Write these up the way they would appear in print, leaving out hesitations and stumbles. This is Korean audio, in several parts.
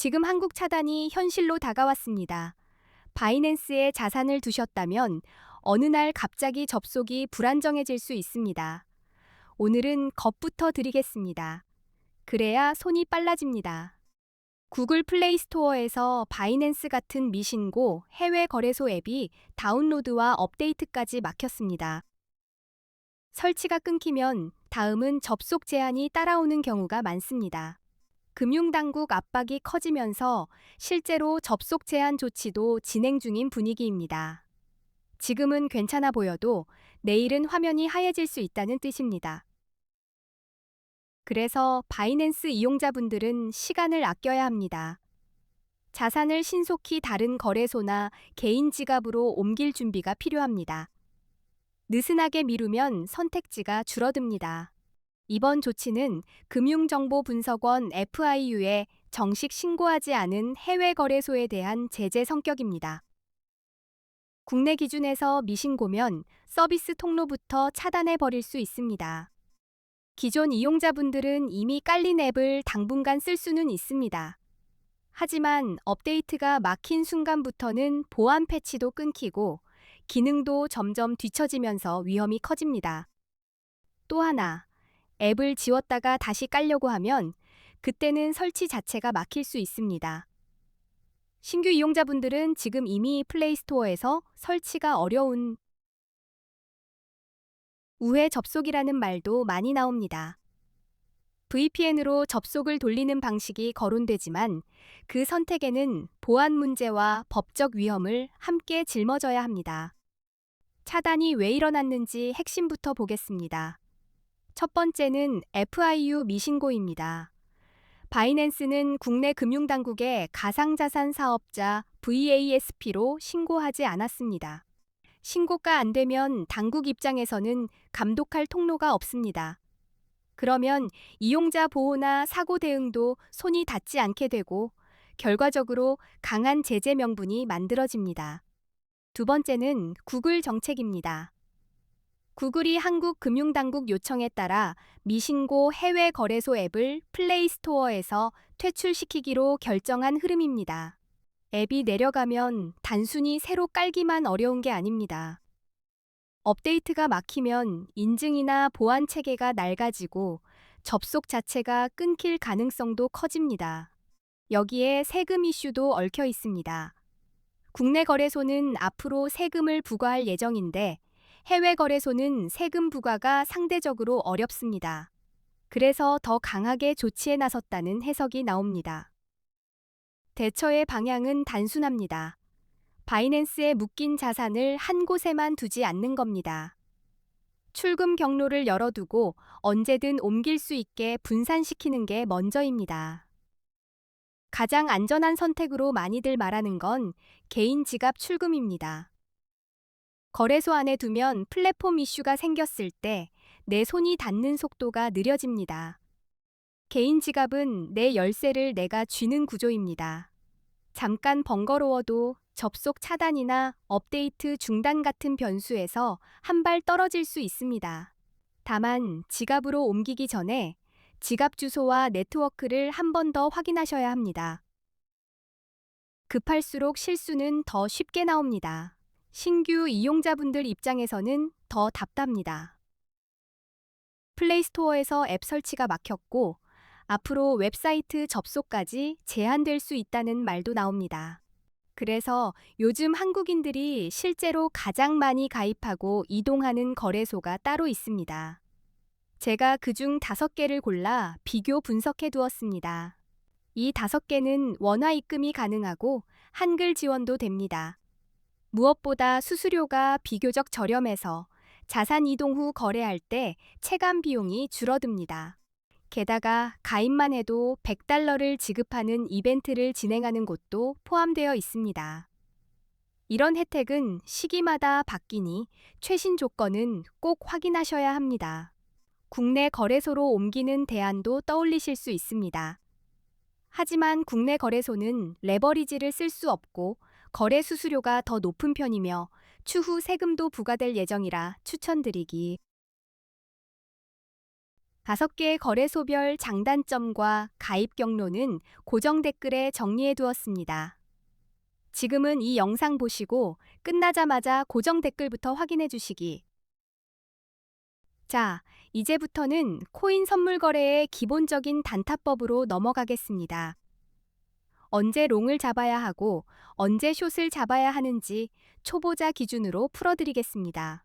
지금 한국 차단이 현실로 다가왔습니다. 바이낸스에 자산을 두셨다면 어느 날 갑자기 접속이 불안정해질 수 있습니다. 오늘은 겁부터 드리겠습니다. 그래야 손이 빨라집니다. 구글 플레이 스토어에서 바이낸스 같은 미신고 해외 거래소 앱이 다운로드와 업데이트까지 막혔습니다. 설치가 끊기면 다음은 접속 제한이 따라오는 경우가 많습니다. 금융당국 압박이 커지면서 실제로 접속 제한 조치도 진행 중인 분위기입니다. 지금은 괜찮아 보여도 내일은 화면이 하얘질 수 있다는 뜻입니다. 그래서 바이낸스 이용자분들은 시간을 아껴야 합니다. 자산을 신속히 다른 거래소나 개인 지갑으로 옮길 준비가 필요합니다. 느슨하게 미루면 선택지가 줄어듭니다. 이번 조치는 금융정보분석원 FIU에 정식 신고하지 않은 해외 거래소에 대한 제재 성격입니다. 국내 기준에서 미신고면 서비스 통로부터 차단해 버릴 수 있습니다. 기존 이용자분들은 이미 깔린 앱을 당분간 쓸 수는 있습니다. 하지만 업데이트가 막힌 순간부터는 보안 패치도 끊기고 기능도 점점 뒤처지면서 위험이 커집니다. 또 하나, 앱을 지웠다가 다시 깔려고 하면 그때는 설치 자체가 막힐 수 있습니다. 신규 이용자분들은 지금 이미 플레이 스토어에서 설치가 어려운 우회 접속이라는 말도 많이 나옵니다. VPN으로 접속을 돌리는 방식이 거론되지만 그 선택에는 보안 문제와 법적 위험을 함께 짊어져야 합니다. 차단이 왜 일어났는지 핵심부터 보겠습니다. 첫 번째는 FIU 미신고입니다. 바이낸스는 국내 금융당국에 가상자산 사업자 VASP로 신고하지 않았습니다. 신고가 안 되면 당국 입장에서는 감독할 통로가 없습니다. 그러면 이용자 보호나 사고 대응도 손이 닿지 않게 되고 결과적으로 강한 제재 명분이 만들어집니다. 두 번째는 구글 정책입니다. 구글이 한국 금융당국 요청에 따라 미신고 해외 거래소 앱을 플레이 스토어에서 퇴출시키기로 결정한 흐름입니다. 앱이 내려가면 단순히 새로 깔기만 어려운 게 아닙니다. 업데이트가 막히면 인증이나 보안 체계가 낡아지고 접속 자체가 끊길 가능성도 커집니다. 여기에 세금 이슈도 얽혀 있습니다. 국내 거래소는 앞으로 세금을 부과할 예정인데 해외 거래소는 세금 부과가 상대적으로 어렵습니다. 그래서 더 강하게 조치에 나섰다는 해석이 나옵니다. 대처의 방향은 단순합니다. 바이낸스에 묶인 자산을 한 곳에만 두지 않는 겁니다. 출금 경로를 열어두고 언제든 옮길 수 있게 분산시키는 게 먼저입니다. 가장 안전한 선택으로 많이들 말하는 건 개인 지갑 출금입니다. 거래소 안에 두면 플랫폼 이슈가 생겼을 때 내 손이 닿는 속도가 느려집니다. 개인 지갑은 내 열쇠를 내가 쥐는 구조입니다. 잠깐 번거로워도 접속 차단이나 업데이트 중단 같은 변수에서 한 발 떨어질 수 있습니다. 다만 지갑으로 옮기기 전에 지갑 주소와 네트워크를 한 번 더 확인하셔야 합니다. 급할수록 실수는 더 쉽게 나옵니다. 신규 이용자분들 입장에서는 더 답답합니다. 플레이 스토어에서 앱 설치가 막혔고 앞으로 웹사이트 접속까지 제한될 수 있다는 말도 나옵니다. 그래서 요즘 한국인들이 실제로 가장 많이 가입하고 이동하는 거래소가 따로 있습니다. 제가 그중 5개를 골라 비교 분석해 두었습니다. 이 5개는 원화 입금이 가능하고 한글 지원도 됩니다. 무엇보다 수수료가 비교적 저렴해서 자산 이동 후 거래할 때 체감 비용이 줄어듭니다. 게다가 가입만 해도 $100를 지급하는 이벤트를 진행하는 곳도 포함되어 있습니다. 이런 혜택은 시기마다 바뀌니 최신 조건은 꼭 확인하셔야 합니다. 국내 거래소로 옮기는 대안도 떠올리실 수 있습니다. 하지만 국내 거래소는 레버리지를 쓸 수 없고 거래 수수료가 더 높은 편이며 추후 세금도 부과될 예정이라 추천드리기 5개의 거래소별 장단점과 가입 경로는 고정 댓글에 정리해 두었습니다. 지금은 이 영상 보시고 끝나자마자 고정 댓글부터 확인해 주시기. 자, 이제부터는 코인 선물 거래의 기본적인 단타법으로 넘어가겠습니다. 언제 롱을 잡아야 하고 언제 숏을 잡아야 하는지 초보자 기준으로 풀어드리겠습니다.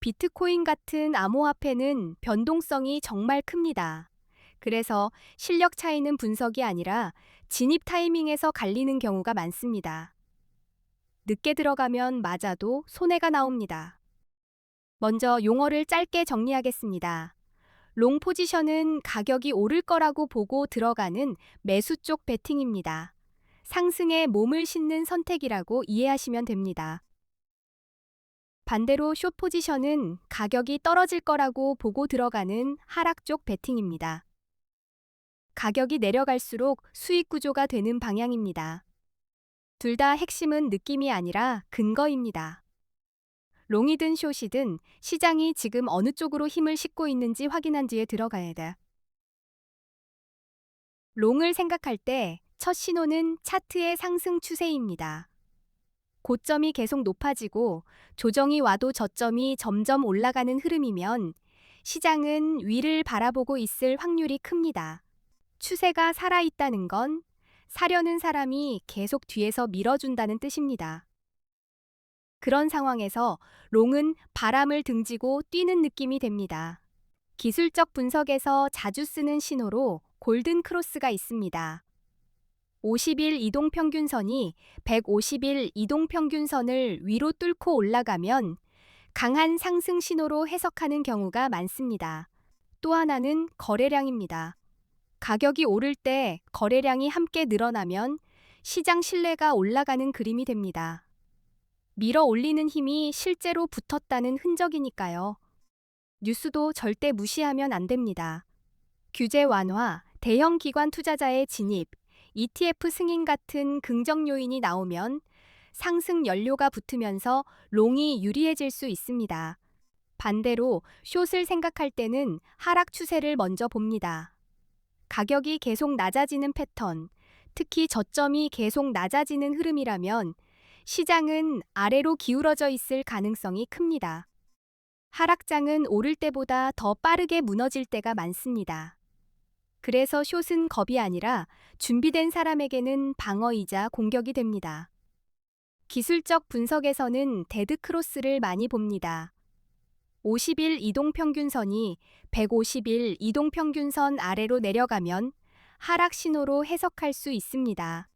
비트코인 같은 암호화폐는 변동성이 정말 큽니다. 그래서 실력 차이는 분석이 아니라 진입 타이밍에서 갈리는 경우가 많습니다. 늦게 들어가면 맞아도 손해가 나옵니다. 먼저 용어를 짧게 정리하겠습니다. 롱 포지션은 가격이 오를 거라고 보고 들어가는 매수 쪽 베팅입니다. 상승에 몸을 싣는 선택이라고 이해하시면 됩니다. 반대로 숏 포지션은 가격이 떨어질 거라고 보고 들어가는 하락 쪽 베팅입니다. 가격이 내려갈수록 수익 구조가 되는 방향입니다. 둘 다 핵심은 느낌이 아니라 근거입니다. 롱이든 숏이든 시장이 지금 어느 쪽으로 힘을 싣고 있는지 확인한 뒤에 들어가야 돼. 롱을 생각할 때 첫 신호는 차트의 상승 추세입니다. 고점이 계속 높아지고 조정이 와도 저점이 점점 올라가는 흐름이면 시장은 위를 바라보고 있을 확률이 큽니다. 추세가 살아있다는 건 사려는 사람이 계속 뒤에서 밀어준다는 뜻입니다. 그런 상황에서 롱은 바람을 등지고 뛰는 느낌이 됩니다. 기술적 분석에서 자주 쓰는 신호로 골든 크로스가 있습니다. 50일 이동평균선이 150일 이동평균선을 위로 뚫고 올라가면 강한 상승 신호로 해석하는 경우가 많습니다. 또 하나는 거래량입니다. 가격이 오를 때 거래량이 함께 늘어나면 시장 신뢰가 올라가는 그림이 됩니다. 밀어 올리는 힘이 실제로 붙었다는 흔적이니까요. 뉴스도 절대 무시하면 안 됩니다. 규제 완화, 대형 기관 투자자의 진입, ETF 승인 같은 긍정 요인이 나오면 상승 연료가 붙으면서 롱이 유리해질 수 있습니다. 반대로 숏을 생각할 때는 하락 추세를 먼저 봅니다. 가격이 계속 낮아지는 패턴, 특히 저점이 계속 낮아지는 흐름이라면 시장은 아래로 기울어져 있을 가능성이 큽니다. 하락장은 오를 때보다 더 빠르게 무너질 때가 많습니다. 그래서 숏은 겁이 아니라 준비된 사람에게는 방어이자 공격이 됩니다. 기술적 분석에서는 데드 크로스를 많이 봅니다. 50일 이동평균선이 150일 이동평균선 아래로 내려가면 하락 신호로 해석할 수 있습니다.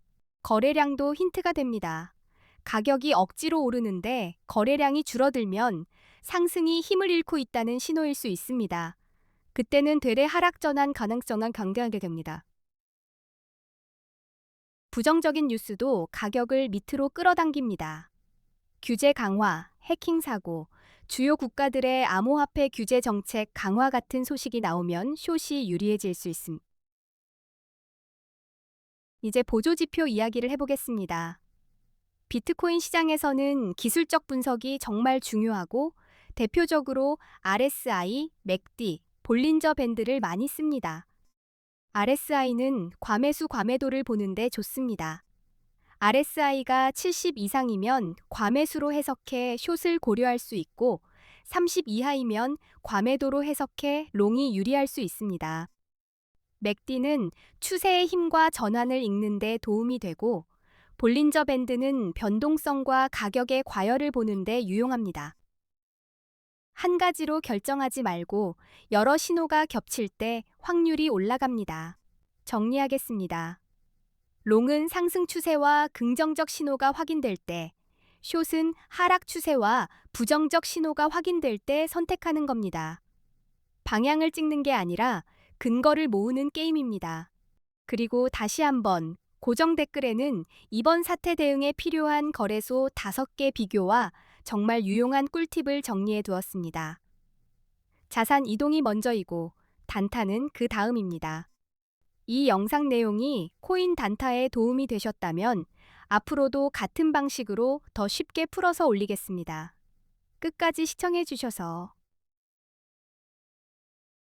거래량도 힌트가 됩니다. 가격이 억지로 오르는데 거래량이 줄어들면 상승이 힘을 잃고 있다는 신호일 수 있습니다. 그때는 되레 하락 전환 가능성을 강조하게 됩니다. 부정적인 뉴스도 가격을 밑으로 끌어당깁니다. 규제 강화, 해킹 사고, 주요 국가들의 암호화폐 규제 정책 강화 같은 소식이 나오면 숏이 유리해질 수 있습니다. 이제 보조지표 이야기를 해보겠습니다. 비트코인 시장에서는 기술적 분석이 정말 중요하고 대표적으로 RSI, 맥디, 볼린저 밴드를 많이 씁니다. RSI는 과매수 과매도를 보는데 좋습니다. RSI가 70 이상이면 과매수로 해석해 숏을 고려할 수 있고 30 이하이면 과매도로 해석해 롱이 유리할 수 있습니다. 맥디는 추세의 힘과 전환을 읽는 데 도움이 되고 볼린저 밴드는 변동성과 가격의 과열을 보는 데 유용합니다. 한 가지로 결정하지 말고 여러 신호가 겹칠 때 확률이 올라갑니다. 정리하겠습니다. 롱은 상승 추세와 긍정적 신호가 확인될 때, 숏은 하락 추세와 부정적 신호가 확인될 때 선택하는 겁니다. 방향을 찍는 게 아니라 근거를 모으는 게임입니다. 그리고 다시 한번 고정 댓글에는 이번 사태 대응에 필요한 거래소 5개 비교와 정말 유용한 꿀팁을 정리해 두었습니다. 자산 이동이 먼저이고 단타는 그 다음입니다. 이 영상 내용이 코인 단타에 도움이 되셨다면 앞으로도 같은 방식으로 더 쉽게 풀어서 올리겠습니다. 끝까지 시청해 주셔서